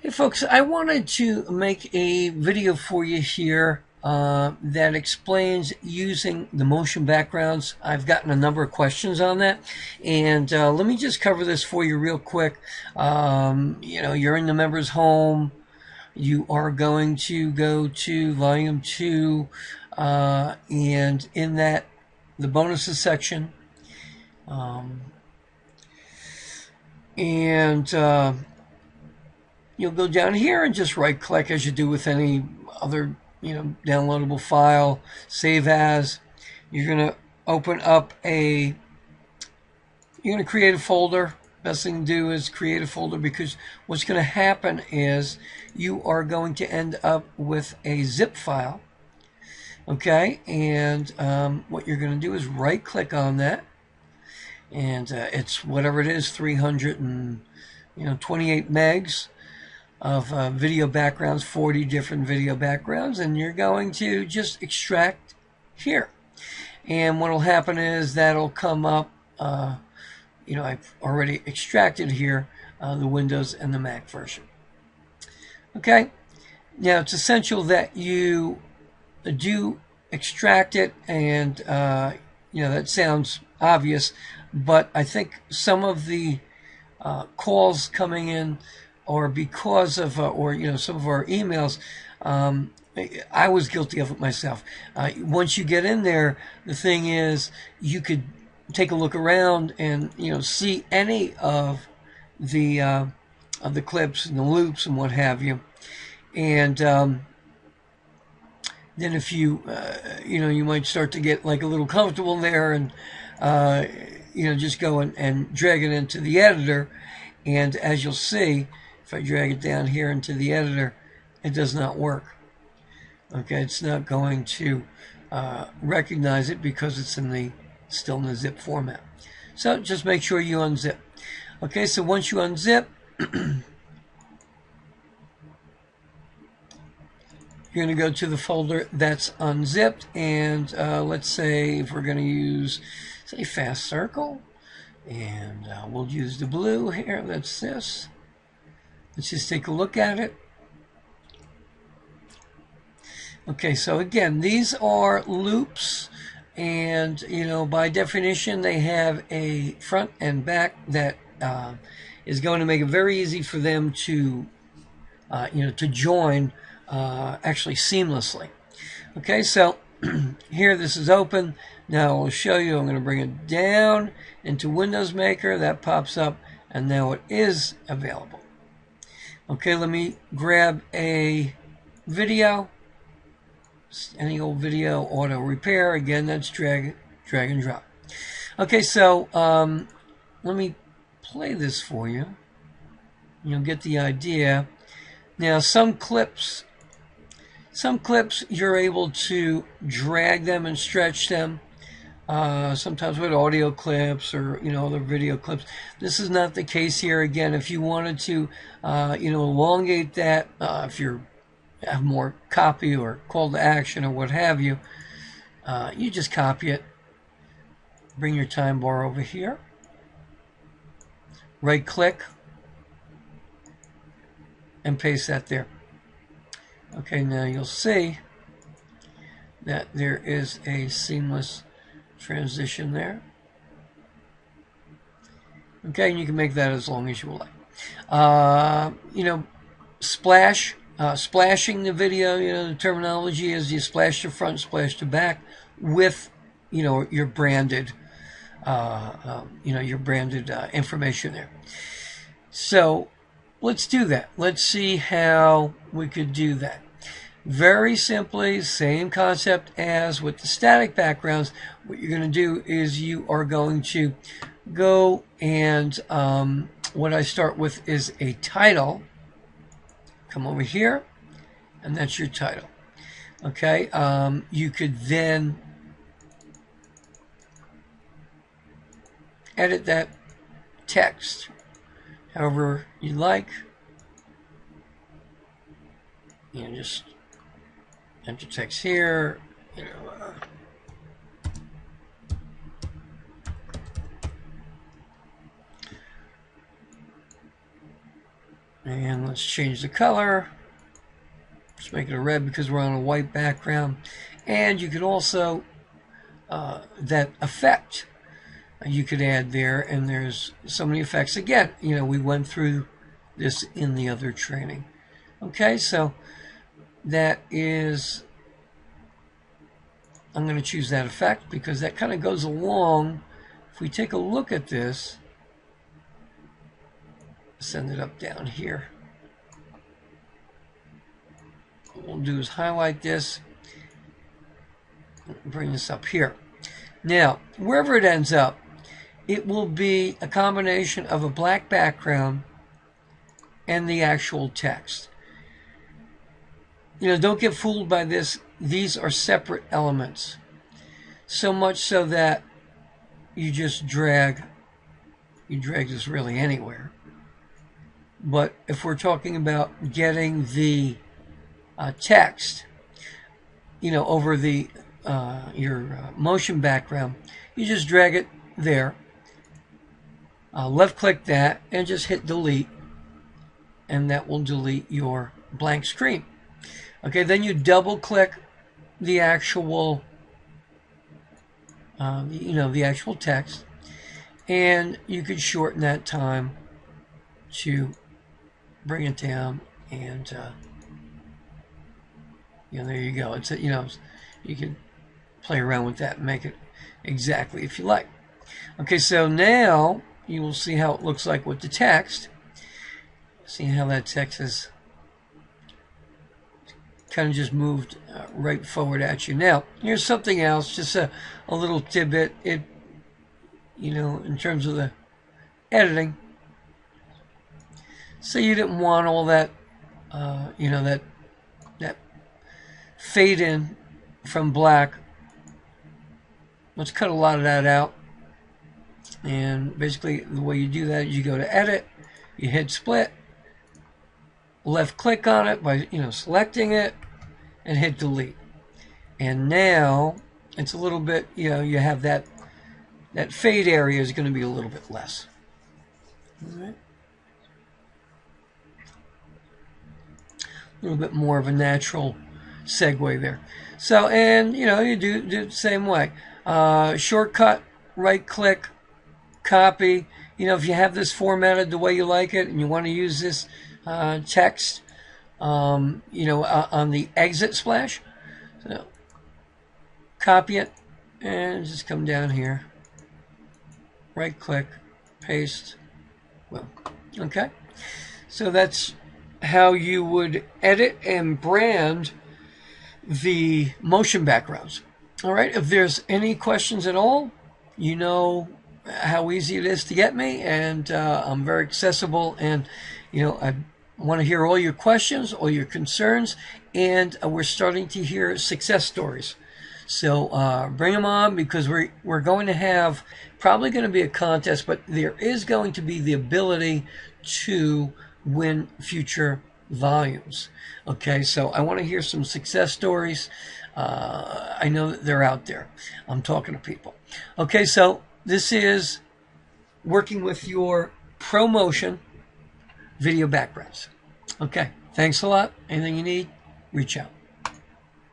Hey folks, I wanted to make a video for you here that explains using the motion backgrounds. I've gotten a number of questions on that, and let me just cover this for you real quick. You're in the member's home. You are going to go to volume 2, and in that, the bonuses section. You'll go down here and just right click as you do with any other downloadable file, save as. You're going to open up you're going to create a folder. Best thing to do is create a folder, because what's going to happen is you are going to end up with a zip file. Okay, and what you're going to do is right click on that, and it's whatever it is, 328 megs of video backgrounds, 40 different video backgrounds, and you're going to just extract here. And what will happen is that'll come up, I've already extracted here the Windows and the Mac version. Okay, now it's essential that you do extract it, and that sounds obvious, but I think some of the calls coming in, or because of, some of our emails, I was guilty of it myself. Once you get in there, the thing is, you could take a look around and, see any of the clips and the loops and what have you. And then if you, you might start to get like a little comfortable there, and, just go and drag it into the editor. And as you'll see, if I drag it down here into the editor, it does not work. Okay, it's not going to recognize it because it's still in the zip format. So just make sure you unzip. Okay, so once you unzip, you're going to go to the folder that's unzipped, and let's say if we're going to use, say, Fast Circle, and we'll use the blue here. That's this. Let's just take a look at it. Okay, so again, these are loops, and by definition they have a front and back that is going to make it very easy for them to to join actually seamlessly. Okay, so here this is open. Now I'll show you. I'm going to bring it down into Windows Maker. That pops up, and now it is available. Okay, let me grab a video, any old video, auto repair. Again, that's drag and drop. Okay, so let me play this for you. You'll get the idea. Now, some clips you're able to drag them and stretch them. Sometimes with audio clips or other video clips. This is not the case here. Again, if you wanted to elongate that, if you have more copy or call to action or what have you, you just copy it, bring your time bar over here, right click, and paste that there. Okay, now you'll see that there is a seamless transition there. Okay, and you can make that as long as you would like. Splashing the video, the terminology is you splash to front, splash to back with, your branded, information there. So let's do that. Let's see how we could do that. Very simply, same concept as with the static backgrounds. What you're going to do is you are going to go and what I start with is a title. Come over here, and that's your title. Okay, you could then edit that text however you like. Just enter text here, And let's change the color. Let's make it a red because we're on a white background. And you could also, that effect you could add there, and there's so many effects. Again, you know, we went through this in the other training. Okay, so that is, I'm going to choose that effect because that kind of goes along. If we take a look at this, send it up down here. What we'll do is highlight this, bring this up here. Now, wherever it ends up, it will be a combination of a black background and the actual text. You know, don't get fooled by this. These are separate elements. So much so that you just drag this really anywhere. But if we're talking about getting the text, you know, over the your motion background, you just drag it there. Left click that and just hit delete, and that will delete your blank screen. Okay, then you double click the actual you know, the actual text, and you could shorten that time to bring it down, and you know, there you go. It's, you know, you can play around with that and make it exactly if you like. Okay, so now you will see how it looks like with the text. See how that text is kind of just moved right forward at you. Now, here's something else, just a little tidbit. It, you know, in terms of the editing, say you didn't want all that, you know, that fade in from black. Let's cut a lot of that out. And basically the way you do that is you go to edit, you hit split, left click on it by, you know, selecting it, and hit delete. And now it's a little bit, you know, you have that fade area is going to be a little bit less. All right. A little bit more of a natural segue there. So, and you know, you do the same way. Shortcut, right click, copy. You know, if you have this formatted the way you like it and you want to use this text, you know, on the exit splash, so copy it and just come down here, right click, paste. Well, okay. So that's how you would edit and brand the motion backgrounds. All right, if there's any questions at all, you know how easy it is to get me, and I'm very accessible, and you know, I want to hear all your questions, all your concerns, and we're starting to hear success stories. So bring them on, because we're going to have, probably going to be a contest, but there is going to be the ability to win future volumes. Okay, so I want to hear some success stories. I know that they're out there. I'm talking to people. Okay, so this is working with your ProMotion video backgrounds. Okay, thanks a lot. Anything you need, reach out.